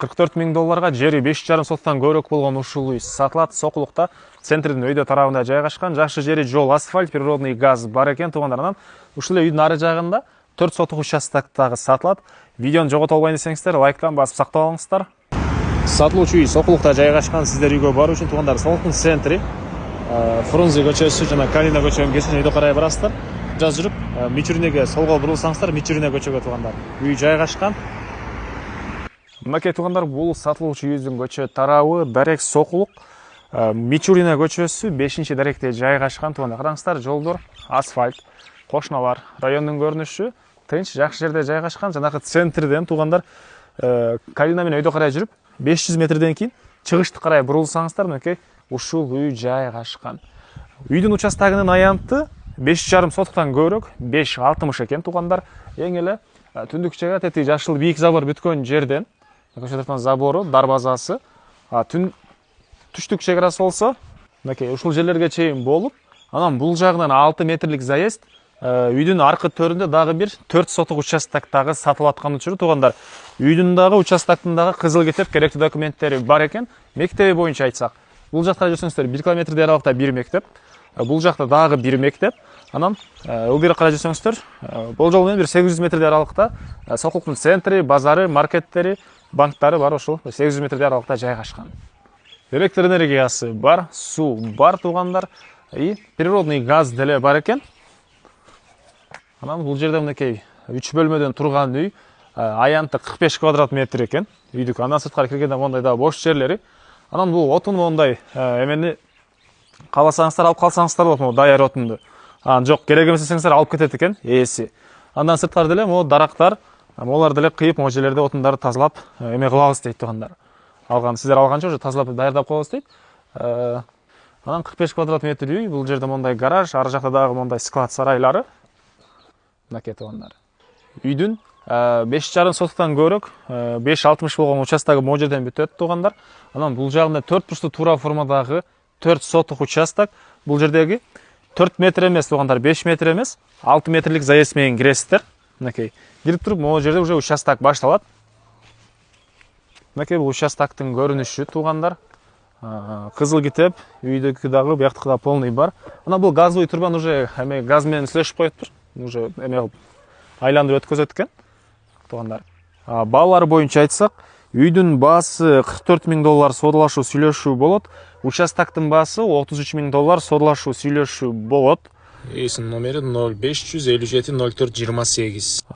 $44.000 жери 5,5 соттан көбірек болған ушул үй сатылат. Сокулукта, центрдин өйдө тарабында жайгашкан. Жакшы жери жол, асфальт, природный газ бар экен туугандарынан. Ушул үйдүн ары жагында 4 сотук участоктагы сатылат. Видеону жогото албайын десеңиздер, лайктан басып сактап алыңыздар. Сатылуучу үй Сокулукта жайгашкан. Сиздер үйгө баруу үчүн туугандар Сокулуктун центри, Фрунзе көчөсү жана Калина көчөнүн кесине өйдө карай барасыздар. Жаз жүрүп, Мичуриneге солго бурулсаңыздар, Мичурине көчөгө туугандар. Үй жайгашкан. Мынакей туугандар, бул сатылуучу үйдүн көчө тарабы Дарек Сокулук, Мичурине көчөсү 5-даректе жайгашкан туугандар. Караңыздар, жолдор, асфальт, кошуналар, райондун көрүнүшү тынч, жакшы жерде жайгашкан. Жанагы центрден туугандар Калина менен өйдө карай жүрүп, 500 метрден кийин чыгышты карай бурулсаңыздар, мынакей ушул үй жайгашкан. Үйдүн участогунун аянты 5,5 соттуктан көбүрөөк, 5,60 экен туугандар. Эң эле түндүк чыга тети жашыл бийик забор бүткөн жерден, көчө забору, дарбазасы, түштүк чек арасы болсо, мынакей ушул жерлерге чейин болуп, анан бул жагынан 6 метрлик заезд, үйдүн аркы төрүндө дагы бир 4 сотук участоктогу сатылып аткан учуру туугандар. Үйдүн дагы участоктун дагы кызыл китеп, керектүү документтери бар экен. Мектеби боюнча айтсак, бул жакта жүрсөңүздөр 1 километрдей аралыкта бир мектеп, бул жакта дагы бир мектеп. Анан ылдыйраак карай жүрсөңүздөр, болжол менен 800 метрдей аралыкта Сокулуктун центри, базары, маркеттери, банктары бар, ошол 800 метрдей аралыкта жайгашкан. Электр энергиясы бар, суу бар туугандар, и природный газ деле бар экен. Анан бул жерде мынакей 3 бөлмөдөн турган үй, аянты 45 квадрат метр экен. Үйдүк андан сырткары киргенде мондай да бош жерлери. Анан бул отун мондай эмени кааласаңыздар алып калсаңыздар болот, могу даяр отунду. Жок, керек эмес десеңиздер алып кетет экен ээси. Андан сырткары деле могу дарактар, молар деле кыйып, могу жерлерде отундарды тазалап эме кылабыз дейт туугандар. Алган, сиздер алганча уже тазалап даярдап коебуз дейт. Анан 45 квадрат метр үй, бул жерде мондай гараж, ары жакта дагы мондай склад сарайлары. Мынакей туугандар. Үйдүн 5,5 соттуктан көбүрөөк, 5,60 болгон участогу могу жерден бүтөт туугандар. Анан бул жагында 4 бурчтуу туура формадагы 4 сотук участок. Бул жердеги 4 метр эмес туугандар, 5 метр эмес, 6 метрлик заезд менен киресиздер. Мынакей кирип туруп, могу жерде уже участок башталат. Мынакей бул участоктун көрүнүшү туугандар. Кызыл китеп, үйдөгү дагы, бияктыкы да полный бар. Анан бул газовый турбан уже эме газ менен сүйлөшүп коюптур. Уже эме айландырып өткөзөт экен туугандар. Баалар боюнча айтсак, үйдүн баасы $44.000 содалашуу сүйлөшүү болот. Участоктун баасы $33.000 содалашуу сүйлөшүү болот. Эсин номери 0557 04 28.